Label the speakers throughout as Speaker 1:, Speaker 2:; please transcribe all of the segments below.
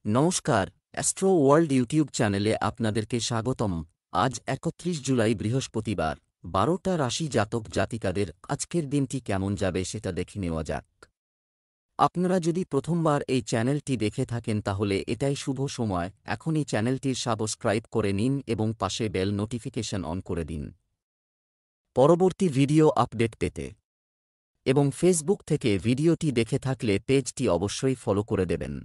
Speaker 1: নমস্কার, astro world YouTube চ্যানেলে আপনাদেরকে স্বাগতম। আজ ৩১ জুলাই বৃহস্পতিবার, ১২টা রাশি জাতক জাতিকাদের আজকের দিনটি কেমন যাবে সেটা দেখে নেওয়া যাক। আপনারা যদি প্রথমবার এই চ্যানেলটি দেখে থাকেন তাহলে এটাই শুভ সময়, এখনই চ্যানেলটির সাবস্ক্রাইব করে নিন এবং পাশে বেল নোটিফিকেশন অন করে দিন পরবর্তী ভিডিও আপডেট পেতে। এবং ফেসবুক থেকে ভিডিওটি দেখে থাকলে পেজটি অবশ্যই ফলো করে দেবেন।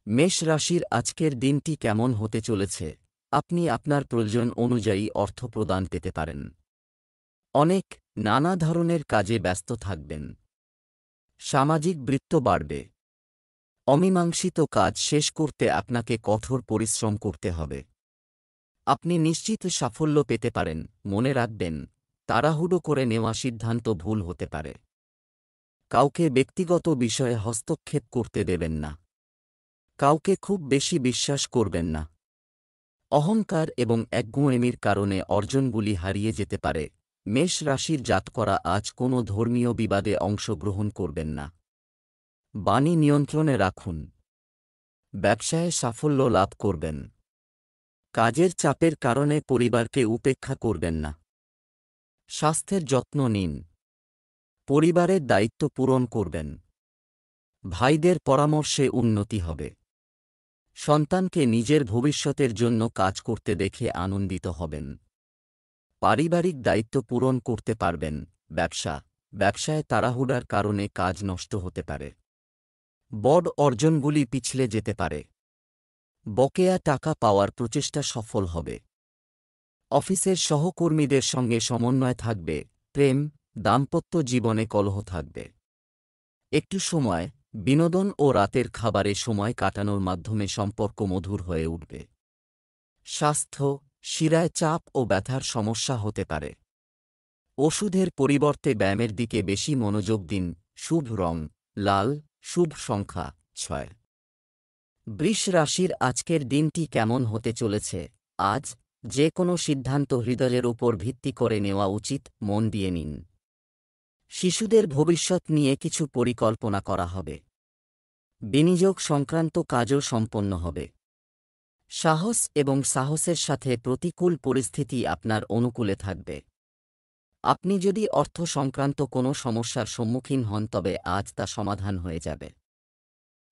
Speaker 1: মেষ রাশির আজকের দিনটি কেমন হতে চলেছে? আপনি আপনার প্রয়োজন অনুযায়ী অর্থ প্রদান পেতে পারেন। অনেক নানা ধরনের কাজে ব্যস্ত থাকবেন। সামাজিক বৃত্ত বাড়বে। অমীমাংসিত কাজ শেষ করতে আপনাকে কঠোর পরিশ্রম করতে হবে। আপনি নিশ্চিত সাফল্য পেতে পারেন। মনে রাখবেন, তাড়াহুড়ো করে নেওয়া সিদ্ধান্ত ভুল হতে পারে। কাউকে ব্যক্তিগত বিষয়ে হস্তক্ষেপ করতে দেবেন না। কাউকে খুব বেশি বিশ্বাস করবেন না। অহংকার এবং একগুঁয়েমির কারণে অর্জনগুলি হারিয়ে যেতে পারে। মেষ রাশির জাতকরা আজ কোনো ধর্মীয় বিবাদে অংশগ্রহণ করবেন না। বাণী নিয়ন্ত্রণে রাখুন। ব্যবসায়ে সাফল্য লাভ করবেন। কাজের চাপের কারণে পরিবারকে উপেক্ষা করবেন না। স্বাস্থ্যের যত্ন নিন। পরিবারের দায়িত্ব পূরণ করবেন। ভাইদের পরামর্শে উন্নতি হবে। সন্তানকে নিজের ভবিষ্যতের জন্য কাজ করতে দেখে আনন্দিত হবেন। পারিবারিক দায়িত্ব পূরণ করতে পারবেন। ব্যবসায় তাড়াহুড়ার কারণে কাজ নষ্ট হতে পারে। বড় অর্জনগুলি পিছলে যেতে পারে। বকেয়া টাকা পাওয়ার প্রচেষ্টা সফল হবে। অফিসের সহকর্মীদের সঙ্গে সমন্বয় থাকবে। প্রেম, দাম্পত্য জীবনে কলহ থাকবে। একটু সময়, বিনোদন ও রাতের খাবারে সময় কাটানোর মাধ্যমে সম্পর্ক মধুর হয়ে উঠবে। স্বাস্থ্য, শিরায় চাপ ও ব্যথার সমস্যা হতে পারে। ওষুধের পরিবর্তে ব্যায়ামের দিকে বেশি মনোযোগ দিন। শুভ রং লাল, শুভ সংখ্যা ৬। বৃষ রাশির আজকের দিনটি কেমন হতে চলেছে? আজ যে কোনো সিদ্ধান্ত হৃদয়ের উপর ভিত্তি করে নেওয়া উচিত। মন দিয়ে নিন। শিশুদের ভবিষ্যৎ নিয়ে কিছু পরিকল্পনা করা হবে। বিনিয়োগ সংক্রান্ত কাজও সম্পন্ন হবে। সাহস এবং সাহসের সাথে প্রতিকূল পরিস্থিতি আপনার অনুকূলে থাকবে। আপনি যদি অর্থ সংক্রান্ত কোনো সমস্যার সম্মুখীন হন তবে আজ তা সমাধান হয়ে যাবে।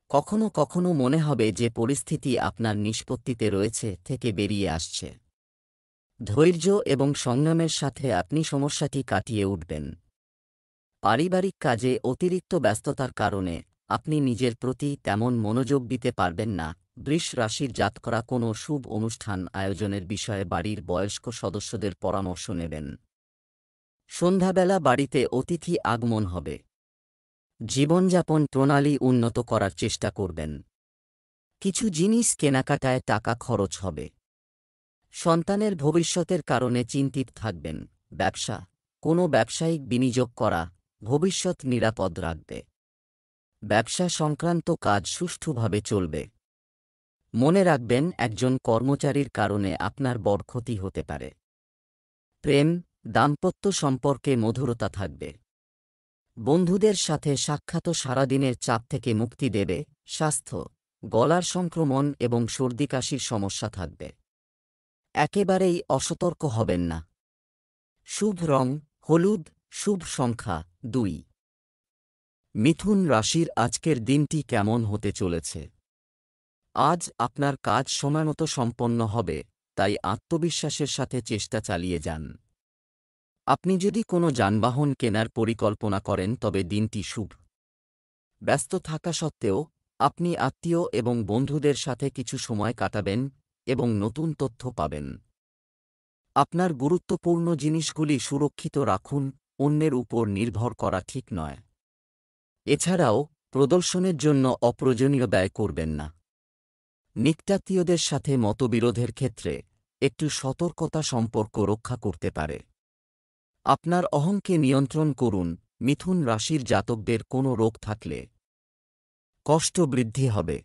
Speaker 1: কখনো কখনো মনে হবে যে পরিস্থিতি আপনার নিষ্পত্তিতে রয়েছে থেকে বেরিয়ে আসছে। ধৈর্য এবং সংযমের সাথে আপনি সমস্যাটি কাটিয়ে উঠবেন। পারিবারিক কাজে অতিরিক্ত ব্যস্ততার কারণে আপনি নিজের প্রতি তেমন মনোযোগ দিতে পারবেন না। বৃষ রাশির জাতকরা কোনো শুভ অনুষ্ঠান আয়োজনের বিষয়ে বাড়ির বয়স্ক সদস্যদের পরামর্শ নেবেন। সন্ধ্যাবেলা বাড়িতে অতিথি আগমন হবে। জীবনযাপন প্রণালী উন্নত করার চেষ্টা করবেন। কিছু জিনিস কেনাকাটায় টাকা খরচ হবে। সন্তানের ভবিষ্যতের কারণে চিন্তিত থাকবেন। কোনো ব্যবসায়িক বিনিয়োগ করা ভবিষ্যৎ নিরাপদ রাখবে। ব্যবসা সংক্রান্ত কাজ সুষ্ঠুভাবে চলবে। মনে রাখবেন, একজন কর্মচারীর কারণে আপনার বড় ক্ষতি হতে পারে। প্রেম, দাম্পত্য সম্পর্কে মধুরতা থাকবে। বন্ধুদের সাথে সাক্ষাৎ সারাদিনের চাপ থেকে মুক্তি দেবে। স্বাস্থ্য, গলার সংক্রমণ এবং সর্দি-কাশির সমস্যা থাকবে। একেবারেই অসতর্ক হবেন না। শুভ রং হলুদ, শুভ সংখ্যা ২। মিথুন রাশির আজকের দিনটি কেমন হতে চলেছে? আজ আপনার কাজ সময়মতো সম্পন্ন হবে, তাই আত্মবিশ্বাসের সাথে চেষ্টা চালিয়ে যান। আপনি যদি কোনো যানবাহন কেনার পরিকল্পনা করেন তবে দিনটি শুভ। ব্যস্ত থাকা সত্ত্বেও আপনি আত্মীয় এবং বন্ধুদের সাথে কিছু সময় কাটাবেন এবং নতুন তথ্য পাবেন। আপনার গুরুত্বপূর্ণ জিনিসগুলি সুরক্ষিত রাখুন। অন্যের উপর নির্ভর করা ঠিক নয়। এছাড়াও প্রদর্শনের জন্য অপ্রয়োজনীয় ব্যয় করবেন না। নিকটাত্মীয়দের সাথে মতবিরোধের ক্ষেত্রে একটু সতর্কতা সম্পর্ক রক্ষা করতে পারে। আপনার অহংকে নিয়ন্ত্রণ করুন। মিথুন রাশির জাতকদের কোনো রোগ থাকলে কষ্ট বৃদ্ধি হবে।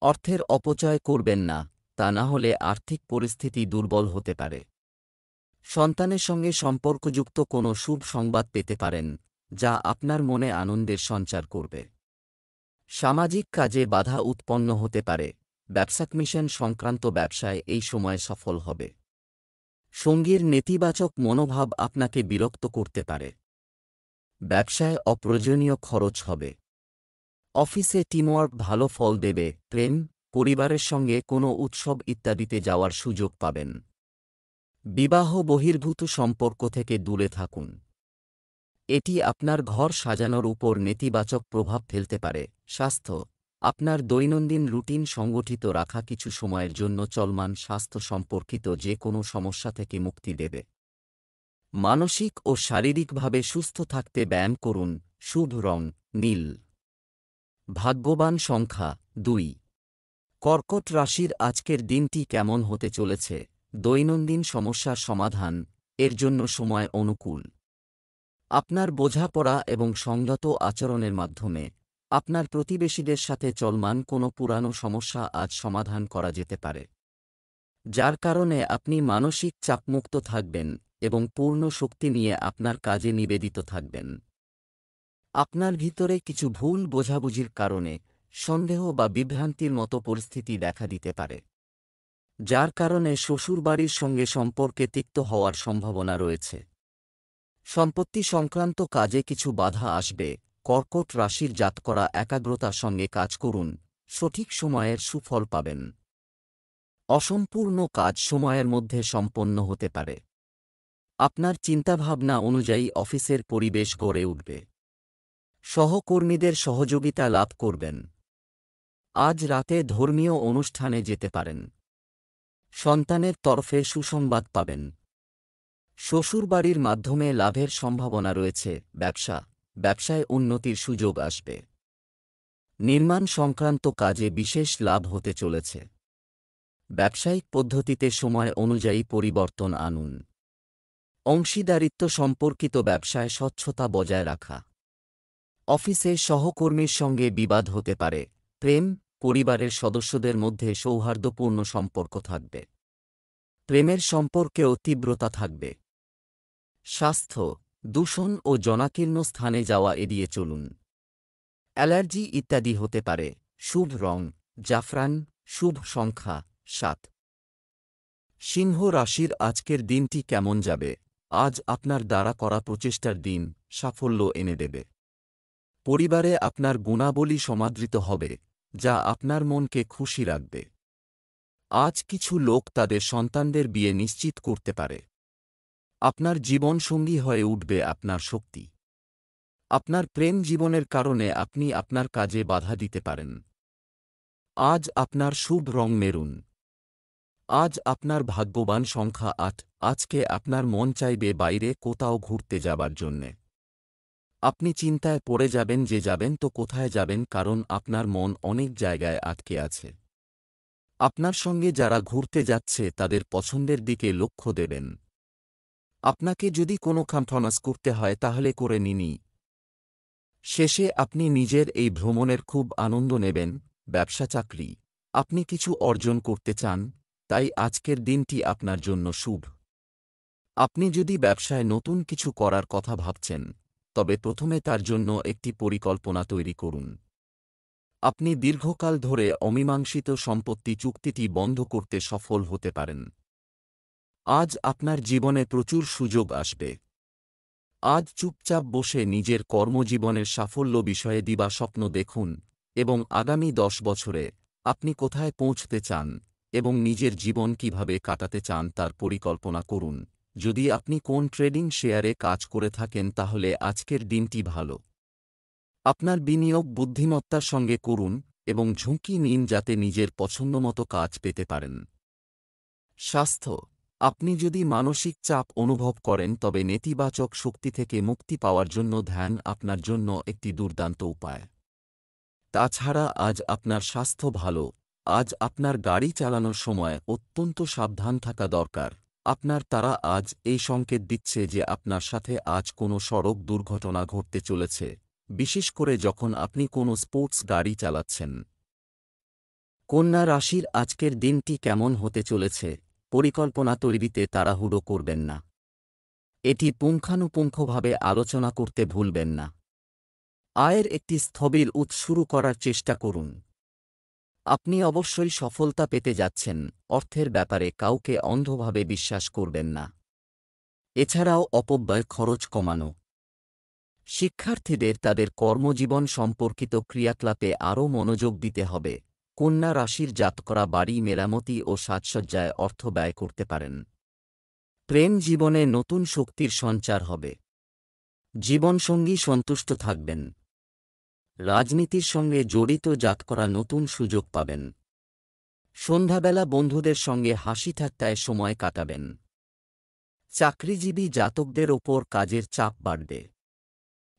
Speaker 1: অর্থের অপচয় করবেন না, তা না হলে আর্থিক পরিস্থিতি দুর্বল হতে পারে। সন্তানের সঙ্গে সম্পর্কযুক্ত কোনো শুভ সংবাদ পেতে পারেন, যা আপনার মনে আনন্দের সঞ্চার করবে। সামাজিক কাজে বাধা উৎপন্ন হতে পারে, ব্যবসাক মিশন সংক্রান্ত ব্যবসায় এই সময় সফল হবে। সঙ্গীর নেতিবাচক মনোভাব আপনাকে বিরক্ত করতে পারে। ব্যবসায় অপ্রয়োজনীয় খরচ হবে। অফিসে টিমওয়ার্ক ভালো ফল দেবে, প্রেম, পরিবারের সঙ্গে কোনো উৎসব ইত্যাদিতে যাওয়ার সুযোগ পাবেন। বিবাহ বহির্ভূত সম্পর্ক থেকে দূরে থাকুন। এটি আপনার ঘর সাজানোর উপর নেতিবাচক প্রভাব ফেলতে পারে। স্বাস্থ্য, আপনার দৈনন্দিন রুটিন সংগঠিত রাখা কিছু সময়ের জন্য চলমান স্বাস্থ্য সম্পর্কিত যে কোনো সমস্যা থেকে মুক্তি দেবে। মানসিক ও শারীরিকভাবে সুস্থ থাকতে ব্যায়াম করুন। শুভ রং নীল। ভাগ্যবান সংখ্যা 2। কর্কট রাশির আজকের দিনটি কেমন হতে চলেছে? দৈনন্দিন সমস্যার সমাধান, এর জন্য সময় অনুকূল। আপনার বোঝাপড়া এবং সংযত আচরণের মাধ্যমে আপনার প্রতিবেশীদের সাথে চলমান কোনো পুরানো সমস্যা আজ সমাধান করা যেতে পারে, যার কারণে আপনি মানসিক চাপমুক্ত থাকবেন এবং পূর্ণ শক্তি নিয়ে আপনার কাজে নিবেদিত থাকবেন। আপনার ভিতরে কিছু ভুল বোঝাবুঝির কারণে সন্দেহ বা বিভ্রান্তির মতো পরিস্থিতি দেখা দিতে পারে, যার কারণে শ্বশুরবাড়ির সঙ্গে সম্পর্কে তিক্ত হওয়ার সম্ভাবনা রয়েছে। সম্পত্তি সংক্রান্ত কাজে কিছু বাধা আসবে। কর্কট রাশির জাতকরা একাগ্রতার সঙ্গে কাজ করুন, সঠিক সময়ের সুফল পাবেন। অসম্পূর্ণ কাজ সময়ের মধ্যে সম্পন্ন হতে পারে। আপনার চিন্তাভাবনা অনুযায়ী অফিসের পরিবেশ গড়ে উঠবে। সহকর্মীদের সহযোগিতা লাভ করবেন। আজ রাতে ধর্মীয় অনুষ্ঠানে যেতে পারেন। সন্তানের তরফে সুসংবাদ পাবেন। শ্বশুরবাড়ির মাধ্যমে লাভের সম্ভাবনা রয়েছে। ব্যবসায় উন্নতির সুযোগ আসবে। নির্মাণ সংক্রান্ত কাজে বিশেষ লাভ হতে চলেছে। ব্যবসায়িক পদ্ধতিতে সময় অনুযায়ী পরিবর্তন আনুন। অংশীদারিত্ব সম্পর্কিত ব্যবসায় স্বচ্ছতা বজায় রাখা। অফিসে সহকর্মীর সঙ্গে বিবাদ হতে পারে। প্রেম, পরিবারের সদস্যদের মধ্যে সৌহার্দ্যপূর্ণ সম্পর্ক থাকবে। প্রেমের সম্পর্কেও তীব্রতা থাকবে। স্বাস্থ্য, দূষণ ও জনাকীর্ণ স্থানে যাওয়া এড়িয়ে চলুন। অ্যালার্জি ইত্যাদি হতে পারে। শুভ রং জাফরান। শুভ সংখ্যা 7। সিংহ রাশির আজকের দিনটি কেমন যাবে? আজ আপনার দ্বারা করা প্রচেষ্টার দিন সাফল্য এনে দেবে। পরিবারে আপনার গুণাবলী সমাদৃত হবে, যা আপনার মনকে খুশি রাখবে। আজ কিছু লোক তাদের সন্তানদের বিয়ে নিশ্চিত করতে পারে। আপনার জীবনসঙ্গী হয়ে উঠবে আপনার শক্তি। আপনার প্রেম জীবনের কারণে আপনি আপনার কাজে বাধা দিতে পারেন। আজ আপনার শুভ রং মেরুন। আজ আপনার ভাগ্যবান সংখ্যা 8। আজকে আপনার মন চাইবে বাইরে কোথাও ঘুরতে যাবার জন্যে। আপনি চিন্তায় পড়ে যাবেন যে যাবেন তো কোথায় যাবেন, কারণ আপনার মন অনেক জায়গায় আটকে আছে। আপনার সঙ্গে যারা ঘুরতে যাচ্ছে তাদের পছন্দের দিকে লক্ষ্য দেবেন। আপনাকে যদি কোনো কম্প্রোমাইজ করতে হয় তাহলে করে নিনই। শেষে আপনি নিজের এই ভ্রমণের খুব আনন্দ নেবেন। ব্যবসা চাকরি, আপনি কিছু অর্জন করতে চান, তাই আজকের দিনটি আপনার জন্য শুভ। আপনি যদি ব্যবসায় নতুন কিছু করার কথা ভাবছেন, তবে প্রথমে তার জন্য একটি পরিকল্পনা তৈরি করুন। আপনি দীর্ঘকাল ধরে অমীমাংসিত সম্পত্তি চুক্তিটি বন্ধ করতে সফল হতে পারেন। আজ আপনার জীবনে প্রচুর সুযোগ আসবে। আজ চুপচাপ বসে নিজের কর্মজীবনের সাফল্য বিষয়ে দিবাস্বপ্ন দেখুন এবং আগামী 10 বছরে আপনি কোথায় পৌঁছতে চান এবং নিজের জীবন কিভাবে কাটাতে চান তার পরিকল্পনা করুন। যদি আপনি কোন ট্রেডিং শেয়ারে কাজ করে থাকেন তাহলে আজকের দিনটি ভালো। আপনার বিনিয়োগ বুদ্ধিমত্তার সঙ্গে করুন এবং ঝুঁকি নিন যাতে নিজের পছন্দমতো কাজ পেতে পারেন। স্বাস্থ্য, আপনি যদি মানসিক চাপ অনুভব করেন তবে নেতিবাচক শক্তি থেকে মুক্তি পাওয়ার জন্য ধ্যান আপনার জন্য একটি দুর্দান্ত উপায়। তাছাড়া আজ আপনার স্বাস্থ্য ভালো। আজ আপনার গাড়ি চালানোর সময় অত্যন্ত সাবধান থাকা দরকার। আপনার তারা আজ এই সংকেত দিচ্ছে যে আপনার সাথে আজ কোনো সড়ক দুর্ঘটনা ঘটতে চলেছে, বিশেষ করে যখন আপনি কোনো স্পোর্টস গাড়ি চালাচ্ছেন। কন্যা রাশির আজকের দিনটি কেমন হতে চলেছে? পরিকল্পনা তৈরিতে তাড়াহুড়ো করবেন না। এটি পুঙ্খানুপুঙ্খভাবে আলোচনা করতে ভুলবেন না। আয়ের একটি স্থবির উৎস শুরু করার চেষ্টা করুন। আপনি অবশ্যই সফলতা পেতে যাচ্ছেন, অর্থের ব্যাপারে কাউকে অন্ধভাবে বিশ্বাস করবেন না। এছাড়াও অপব্যয় খরচ কমানো। শিক্ষার্থীদের তাদের কর্মজীবন সম্পর্কিত ক্রিয়াকলাপে আরও মনোযোগ দিতে হবে। কন্যা রাশির জাতকরা বাড়ি মেরামতি ও সাজসজ্জায় অর্থ ব্যয় করতে পারেন। প্রেম জীবনে নতুন শক্তির সঞ্চার হবে। জীবনসঙ্গী সন্তুষ্ট থাকবেন। রাজনীতির সঙ্গে জড়িত জাতকরা নতুন সুযোগ পাবেন। সন্ধ্যাবেলা বন্ধুদের সঙ্গে হাসি ঠাট্টায় সময় কাটাবেন। চাকরিজীবী জাতকদের ওপর কাজের চাপ বাড়বে।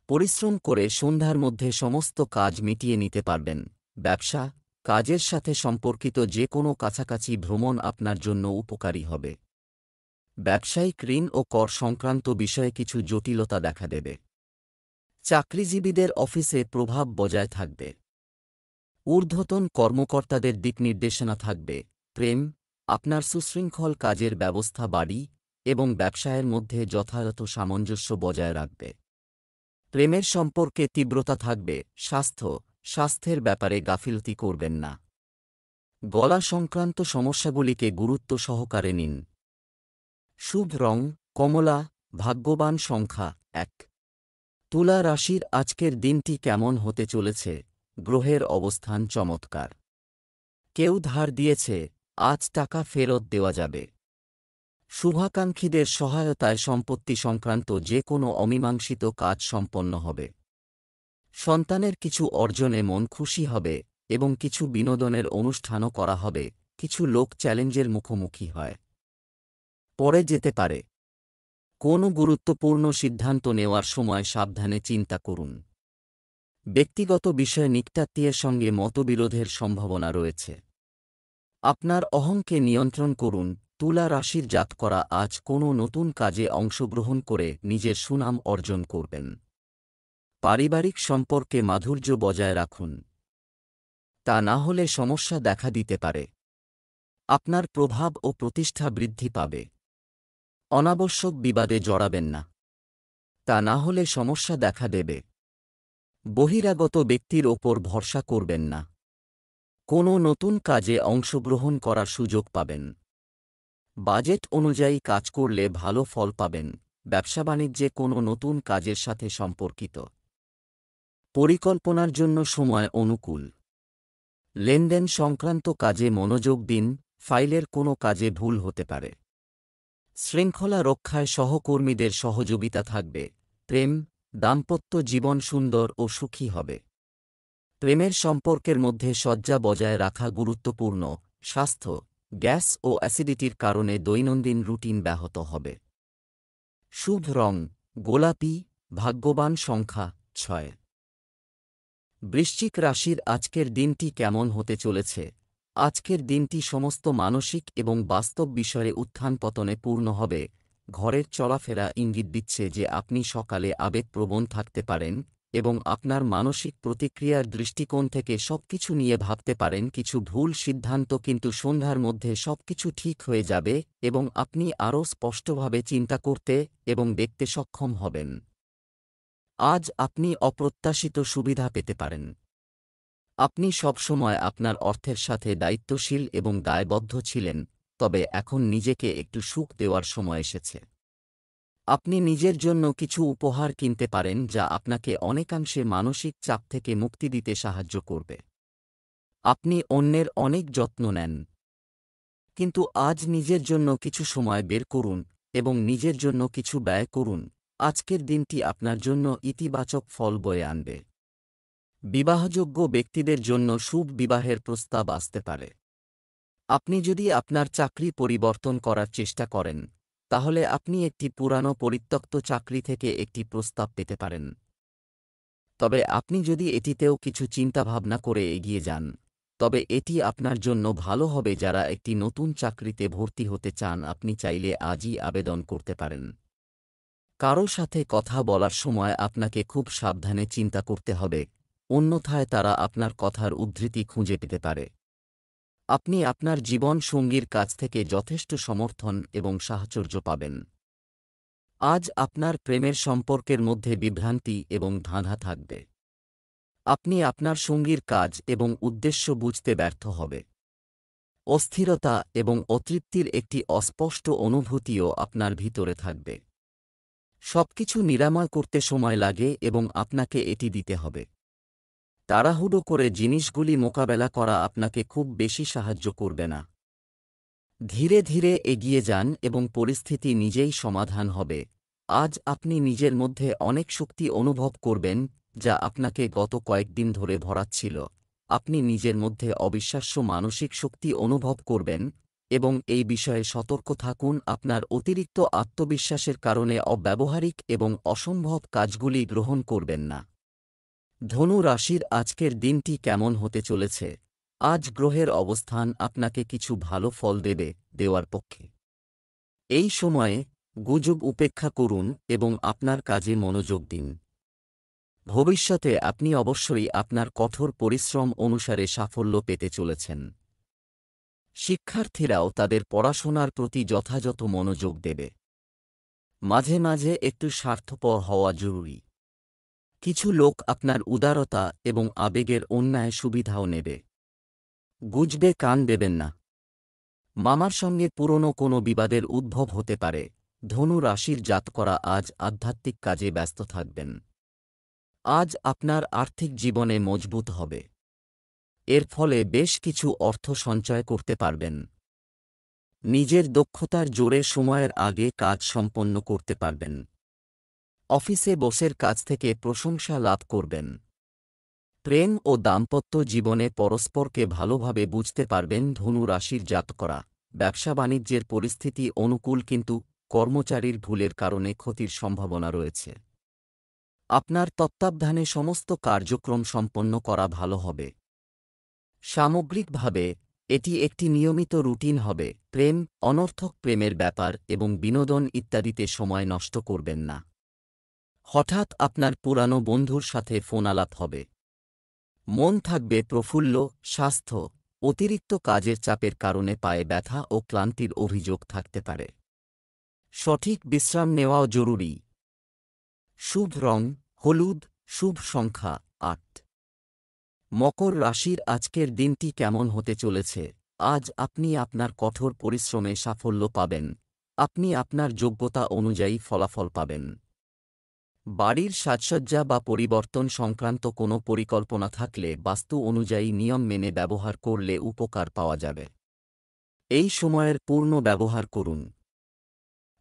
Speaker 1: পরিশ্রম করে সন্ধ্যার মধ্যে সমস্ত কাজ মিটিয়ে নিতে পারবেন। ব্যবসা, কাজের সাথে সম্পর্কিত যে কোনো কাছাকাছি ভ্রমণ আপনার জন্য উপকারী হবে। ব্যবসায়িক ঋণ ও কর সংক্রান্ত বিষয়ে কিছু জটিলতা দেখা দেবে। চাকরিজীবীদের অফিসে প্রভাব বজায় থাকবে। ঊর্ধ্বতন কর্মকর্তাদের দিকনির্দেশনা থাকবে। প্রেম, আপনার সুশৃঙ্খল কাজের ব্যবস্থা বাড়ি এবং ব্যবসায়ের মধ্যে যথাযথ সামঞ্জস্য বজায় রাখবে। প্রেমের সম্পর্কে তীব্রতা থাকবে। স্বাস্থ্যের ব্যাপারে গাফিলতি করবেন না। গলা সংক্রান্ত সমস্যাগুলিকে গুরুত্ব সহকারে নিন। শুভ রং কমলা। ভাগ্যবান সংখ্যা 1। তুলা রাশির আজকের দিনটি কেমন হতে চলেছে? গ্রহের অবস্থান চমৎকার। কেউ ধার দিয়েছে, আজ টাকা ফেরত দেওয়া যাবে। শুভাকাঙ্ক্ষীদের সহায়তায় সম্পত্তি সংক্রান্ত যে কোনো অমীমাংসিত কাজ সম্পন্ন হবে। সন্তানের কিছু অর্জনে মন খুশি হবে এবং কিছু বিনোদনের অনুষ্ঠানও করা হবে। কিছু লোক চ্যালেঞ্জের মুখোমুখি হয়, পরে যেতে পারে। কোনো গুরুত্বপূর্ণ সিদ্ধান্ত নেওয়ার সময় সাবধানে চিন্তা করুন। ব্যক্তিগত বিষয়ে নিকটাত্মীয়ের সঙ্গে মতবিরোধের সম্ভাবনা রয়েছে। আপনার অহংকে নিয়ন্ত্রণ করুন। তুলা রাশির জাতকরা আজ কোনো নতুন কাজে অংশগ্রহণ করে নিজের সুনাম অর্জন করবেন। পারিবারিক সম্পর্কে মাধুর্য বজায় রাখুন, তা না হলে সমস্যা দেখা দিতে পারে। আপনার প্রভাব ও প্রতিষ্ঠা বৃদ্ধি পাবে। অনাবশ্যক বিবাদে জড়াবেন না, তা না হলে সমস্যা দেখা দেবে। বহিরাগত ব্যক্তির ওপর ভরসা করবেন না। কোনো নতুন কাজে অংশগ্রহণ করার সুযোগ পাবেন। বাজেট অনুযায়ী কাজ করলে ভালো ফল পাবেন। ব্যবসা বাণিজ্যে কোনো নতুন কাজের সাথে সম্পর্কিত পরিকল্পনার জন্য সময় অনুকূল। লেনদেন সংক্রান্ত কাজে মনোযোগ দিন। ফাইলের কোনো কাজে ভুল হতে পারে। শৃঙ্খলা রক্ষায় সহকর্মীদের সহযোগিতা থাকবে। প্রেম, দাম্পত্য জীবন সুন্দর ও সুখী হবে। প্রেমের সম্পর্কের মধ্যে সজ্জা বজায় রাখা গুরুত্বপূর্ণ। স্বাস্থ্য, গ্যাস ও অ্যাসিডিটির কারণে দৈনন্দিন রুটিন ব্যাহত হবে। শুভ রং গোলাপি। ভাগ্যবান সংখ্যা 6। বৃশ্চিক রাশির আজকের দিনটি কেমন হতে চলেছে? আজকের দিনটি সমস্ত মানসিক এবং বাস্তব বিষয়ে উত্থান পতনে পূর্ণ হবে। ঘরের চলাফেরা ইঙ্গিত দিচ্ছে যে আপনি সকালে আবেগপ্রবণ থাকতে পারেন এবং আপনার মানসিক প্রতিক্রিয়ার দৃষ্টিকোণ থেকে সবকিছু নিয়ে ভাবতে পারেন। কিছু ভুল সিদ্ধান্ত, কিন্তু সন্ধ্যার মধ্যে সবকিছু ঠিক হয়ে যাবে এবং আপনি আরও স্পষ্টভাবে চিন্তা করতে এবং দেখতে সক্ষম হবেন। আজ আপনি অপ্রত্যাশিত সুবিধা পেতে পারেন। আপনি সবসময় আপনার অর্থের সাথে দায়িত্বশীল এবং দায়বদ্ধ ছিলেন, তবে এখন নিজেকে একটু সুখ দেওয়ার সময় এসেছে। আপনি নিজের জন্য কিছু উপহার কিনতে পারেন যা আপনাকে অনেকাংশে মানসিক চাপ থেকে মুক্তি দিতে সাহায্য করবে। আপনি অন্যের অনেক যত্ন নেন, কিন্তু আজ নিজের জন্য কিছু সময় বের করুন এবং নিজের জন্য কিছু ব্যয় করুন। আজকের দিনটি আপনার জন্য ইতিবাচক ফল বয়ে আনবে। বিবাহযোগ্য ব্যক্তিদের জন্য শুভ বিবাহের প্রস্তাব আসতে পারে। আপনি যদি আপনার চাকরি পরিবর্তন করার চেষ্টা করেন, তাহলে আপনি একটি পুরানো পরিত্যক্ত চাকরি থেকে একটি প্রস্তাব পেতে পারেন। তবে আপনি যদি এটিতেও কিছু চিন্তাভাবনা করে এগিয়ে যান, তবে এটি আপনার জন্য ভালো হবে। যারা একটি নতুন চাকরিতে ভর্তি হতে চান, আপনি চাইলে আজই আবেদন করতে পারেন। কারো সাথে কথা বলার সময় আপনাকে খুব সাবধানে চিন্তা করতে হবে, অন্যথায় তারা আপনার কথার উদ্ধৃতি খুঁজে পেতে পারে। আপনি আপনার জীবন সঙ্গীর কাছ থেকে যথেষ্ট সমর্থন এবং সাহচর্য পাবেন। আজ আপনার প্রেমের সম্পর্কের মধ্যে বিভ্রান্তি এবং ধাঁধা থাকবে। আপনি আপনার সঙ্গীর কাজ এবং উদ্দেশ্য বুঝতে ব্যর্থ হবে। অস্থিরতা এবং অতৃপ্তির একটি অস্পষ্ট অনুভূতিও আপনার ভিতরে থাকবে। সবকিছু নিরাময় করতে সময় লাগে এবং আপনাকে এটি দিতে হবে। তাড়াহুড়ো করে জিনিসগুলি মোকাবেলা করা আপনাকে খুব বেশি সাহায্য করবে না। ধীরে ধীরে এগিয়ে যান এবং পরিস্থিতি নিজেই সমাধান হবে। আজ আপনি নিজের মধ্যে অনেক শক্তি অনুভব করবেন, যা আপনাকে গত কয়েকদিন ধরে ভরাচ্ছিল। আপনি নিজের মধ্যে অবিশ্বাস্য মানসিক শক্তি অনুভব করবেন এবং এই বিষয়ে সতর্ক থাকুন। আপনার অতিরিক্ত আত্মবিশ্বাসের কারণে অব্যবহারিক এবং অসম্ভব কাজগুলি গ্রহণ করবেন না। ধনু রাশির আজকের দিনটি কেমন হতে চলেছে? আজ গ্রহের অবস্থান আপনাকে কিছু ভালো ফল দেওয়ার পক্ষে। এই সময়ে গুজব উপেক্ষা করুন এবং আপনার কাজে মনোযোগ দিন। ভবিষ্যতে আপনি অবশ্যই আপনার কঠোর পরিশ্রম অনুসারে সাফল্য পেতে চলেছেন। শিক্ষার্থীরাও তাদের পড়াশোনার প্রতি যথাযথ মনোযোগ দেবে। মাঝে মাঝে একটু স্বার্থপর হওয়া জরুরি। কিছু লোক আপনার উদারতা এবং আবেগের অন্যায় সুবিধাও নেবে। গুজবে কান দেবেন না। মামার সঙ্গে পুরনো কোনো বিবাদের উদ্ভব হতে পারে। ধনু রাশির জাতকরা আজ আধ্যাত্মিক কাজে ব্যস্ত থাকবেন। আজ আপনার আর্থিক জীবনে মজবুত হবে। এর ফলে বেশ কিছু অর্থ সঞ্চয় করতে পারবেন। নিজের দক্ষতার জোরে সময়ের আগে কাজ সম্পন্ন করতে পারবেন। অফিসে বসের কাছ থেকে প্রশংসা লাভ করবেন। প্রেম ও দাম্পত্য জীবনে পরস্পরকে ভালোভাবে বুঝতে পারবেন। ধনু রাশির জাতকরা ব্যবসা বাণিজ্যের পরিস্থিতি অনুকূল, কিন্তু কর্মচারীর ভুলের কারণে ক্ষতির সম্ভাবনা রয়েছে। আপনার তত্ত্বাবধানে সমস্ত কার্যক্রম সম্পন্ন করা ভালো হবে। সামগ্রিকভাবে এটি একটি নিয়মিত রুটিন হবে। প্রেম, অনর্থক প্রেমের ব্যাপার এবং বিনোদন ইত্যাদিতে সময় নষ্ট করবেন না। হঠাৎ আপনার পুরানো বন্ধুর সাথে ফোন আলাপ হবে। মন থাকবে প্রফুল্ল। স্বাস্থ্য, অতিরিক্ত কাজের চাপের কারণে পায়ে ব্যথা ও ক্লান্তির অভিযোগ থাকতে পারে। সঠিক বিশ্রাম নেওয়াও জরুরি। শুভ রং হলুদ, শুভ সংখ্যা ৮। মকর রাশির আজকের দিনটি কেমন হতে চলেছে? আজ আপনি আপনার কঠোর পরিশ্রমে সাফল্য পাবেন। আপনি আপনার যোগ্যতা অনুযায়ী ফলাফল পাবেন। বাড়ির সাজসজ্জা বা পরিবর্তন সংক্রান্ত কোনো পরিকল্পনা থাকলে বাস্তু অনুযায়ী নিয়ম মেনে ব্যবহার করলে উপকার পাওয়া যাবে। এই সময়ের পূর্ণ ব্যবহার করুন।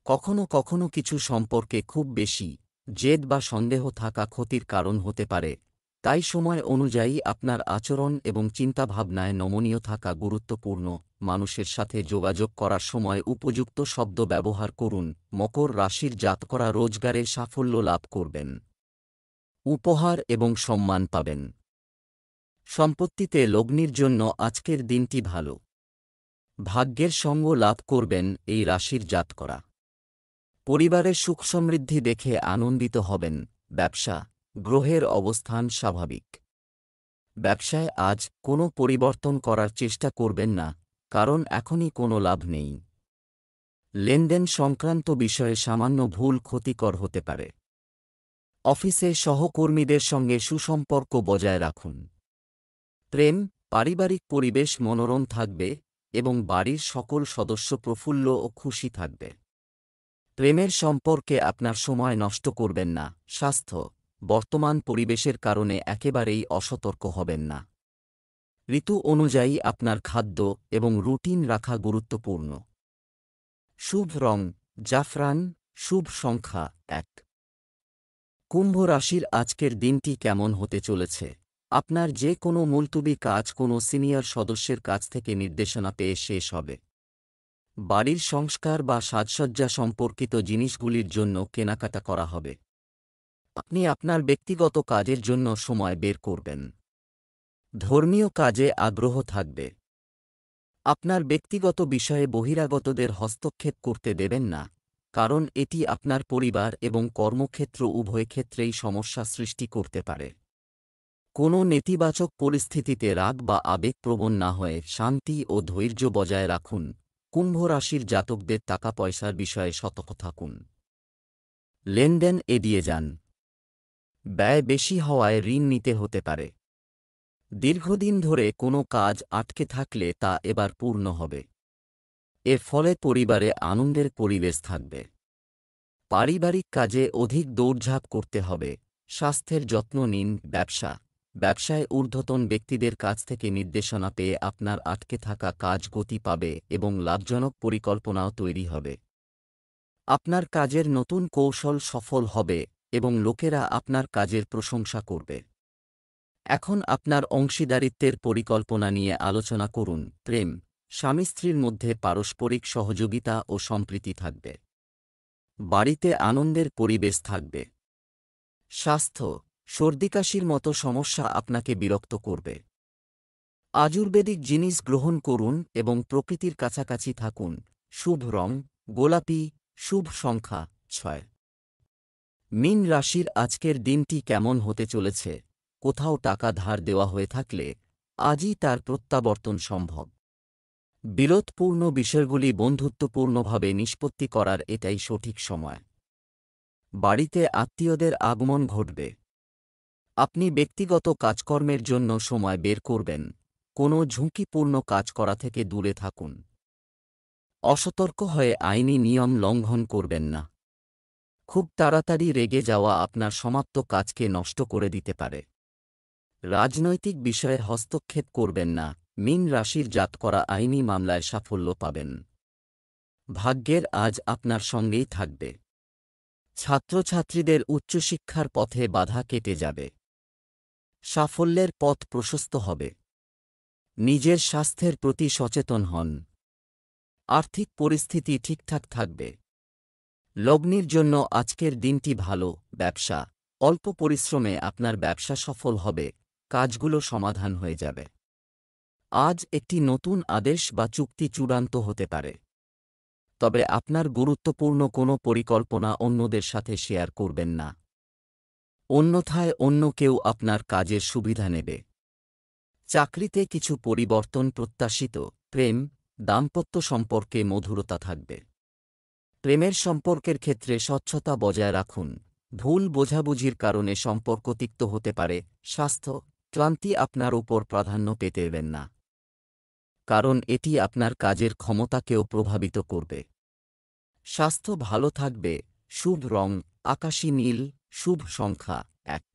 Speaker 1: কখনো কখনো কিছু সম্পর্কে খুব বেশি জেদ বা সন্দেহ থাকা ক্ষতির কারণ হতে পারে। তাই সময় অনুযায়ী আপনার আচরণ এবং চিন্তাভাবনায় নমনীয় থাকা গুরুত্বপূর্ণ। মানুষের সাথে যোগাযোগ করার সময় উপযুক্ত শব্দ ব্যবহার করুন। মকর রাশির জাতকরা রোজগারে সাফল্য লাভ করবেন। উপহার এবং সম্মান পাবেন। সম্পত্তিতে লগ্নির জন্য আজকের দিনটি ভালো। ভাগ্যের সঙ্গ লাভ করবেন এই রাশির জাতকরা। পরিবারের সুখ সমৃদ্ধি দেখে আনন্দিত হবেন। ব্যবসা, গ্রহের অবস্থান স্বাভাবিক। ব্যবসায় আজ কোনো পরিবর্তন করার চেষ্টা করবেন না, কারণ এখনই কোনো লাভ নেই। লেনদেন সংক্রান্ত বিষয়ে সামান্য ভুল ক্ষতিকর হতে পারে। অফিসে সহকর্মীদের সঙ্গে সুসম্পর্ক বজায় রাখুন। প্রেম, পারিবারিক পরিবেশ মনোরম থাকবে এবং বাড়ির সকল সদস্য প্রফুল্ল ও খুশি থাকবে। প্রেমের সম্পর্কে আপনার সময় নষ্ট করবেন না। স্বাস্থ্য, বর্তমান পরিবেশের কারণে একেবারেই অসতর্ক হবেন না। ঋতু অনুযায়ী আপনার খাদ্য এবং রুটিন রাখা গুরুত্বপূর্ণ। শুভ রং জাফরান, শুভ সংখ্যা ১। কুম্ভ রাশির আজকের দিনটি কেমন হতে চলেছে? আপনার যে কোনো মুলতুবি কাজ কোনো সিনিয়র সদস্যের কাছ থেকে নির্দেশনা পেয়ে শেষ হবে। বাড়ির সংস্কার বা সাজসজ্জা সম্পর্কিত জিনিসগুলির জন্য কেনাকাটা করা হবে। আপনি আপনার ব্যক্তিগত কাজের জন্য সময় বের করবেন। ধর্মীয় কাজে আগ্রহ থাকবে। আপনার ব্যক্তিগত বিষয়ে বহিরাগতদের হস্তক্ষেপ করতে দেবেন না, কারণ এটি আপনার পরিবার এবং কর্মক্ষেত্র উভয় ক্ষেত্রেই সমস্যা সৃষ্টি করতে পারে। কোনো নেতিবাচক পরিস্থিতিতে রাগ বা আবেগপ্রবণ না হয়ে শান্তি ও ধৈর্য বজায় রাখুন। কুম্ভ রাশির জাতকদের টাকা পয়সার বিষয়ে সতর্ক থাকুন। লেনদেন এড়িয়ে যান। ব্যয় বেশি হওয়ায় ঋণ নিতে হতে পারে। দীর্ঘদিন ধরে কোনো কাজ আটকে থাকলে তা এবার পূর্ণ হবে। এর ফলে পরিবারে আনন্দের পরিবেশ থাকবে। পারিবারিক কাজে অধিক দৌড়ঝাঁপ করতে হবে। স্বাস্থ্যের যত্ন নিন। ব্যবসায় ঊর্ধ্বতন ব্যক্তিদের কাছ থেকে নির্দেশনা পেয়ে আপনার আটকে থাকা কাজ গতি পাবে এবং লাভজনক পরিকল্পনাও তৈরি হবে। আপনার কাজের নতুন কৌশল সফল হবে এবং লোকেরা আপনার কাজের প্রশংসা করবে। এখন আপনার অংশীদারিত্বের পরিকল্পনা নিয়ে আলোচনা করুন। প্রেম, স্বামী স্ত্রীর মধ্যে পারস্পরিক সহযোগিতা ও সম্প্রীতি থাকবে। বাড়িতে আনন্দের পরিবেশ থাকবে। স্বাস্থ্য, সর্দিকাশির মতো সমস্যা আপনাকে বিরক্ত করবে। আয়ুর্বেদিক জিনিস গ্রহণ করুন এবং প্রকৃতির কাছাকাছি থাকুন। শুভ রং গোলাপি, শুভ সংখ্যা 6। মীন রাশির আজকের দিনটি কেমন হতে চলেছে? কোথাও টাকা ধার দেওয়া হয়ে থাকলে আজই তার প্রত্যাবর্তন সম্ভব। বিরোধপূর্ণ বিষয়গুলি বন্ধুত্বপূর্ণভাবে নিষ্পত্তি করার এটাই সঠিক সময়। বাড়িতে আত্মীয়দের আগমন ঘটবে। আপনি ব্যক্তিগত কাজকর্মের জন্য সময় বের করবেন। কোনো ঝুঁকিপূর্ণ কাজ করা থেকে দূরে থাকুন। অসতর্ক হয়ে আইনি নিয়ম লঙ্ঘন করবেন না। খুব তাড়াতাড়ি রেগে যাওয়া আপনার সমাপ্ত কাজকে নষ্ট করে দিতে পারে। রাজনৈতিক বিষয়ে হস্তক্ষেপ করবেন না। মীন রাশির জাতকরা আইনি মামলায় সাফল্য পাবেন। ভাগ্যের আজ আপনার সঙ্গেই থাকবে। ছাত্রছাত্রীদের উচ্চশিক্ষার পথে বাধা কেটে যাবে। সাফল্যের পথ প্রশস্ত হবে। নিজের স্বাস্থ্যের প্রতি সচেতন হন। আর্থিক পরিস্থিতি ঠিকঠাক থাকবে। লগ্নির জন্য আজকের দিনটি ভালো। ব্যবসা, অল্প পরিশ্রমে আপনার ব্যবসা সফল হবে। কাজগুলো সমাধান হয়ে যাবে। আজ একটি নতুন আদেশ বা চুক্তি চূড়ান্ত হতে পারে। তবে আপনার গুরুত্বপূর্ণ কোনো পরিকল্পনা অন্যদের সাথে শেয়ার করবেন না। অন্যথায় অন্য কেউ আপনার কাজের সুবিধা নেবে। চাকরিতে কিছু পরিবর্তন প্রত্যাশিত। প্রেম, দাম্পত্য সম্পর্কে মধুরতা থাকবে। প্রেমের সম্পর্কের ক্ষেত্রে স্বচ্ছতা বজায় রাখুন। ভুল বোঝাবুঝির কারণে সম্পর্ক তিক্ত হতে পারে। স্বাস্থ্য, ক্লান্তি আপনার উপর প্রাধান্য পেতে দেবেন না, কারণ এটি আপনার কাজের ক্ষমতাকেও প্রভাবিত করবে। স্বাস্থ্য ভালো থাকবে। শুভ রং আকাশী নীল, শুভ সংখ্যা 1।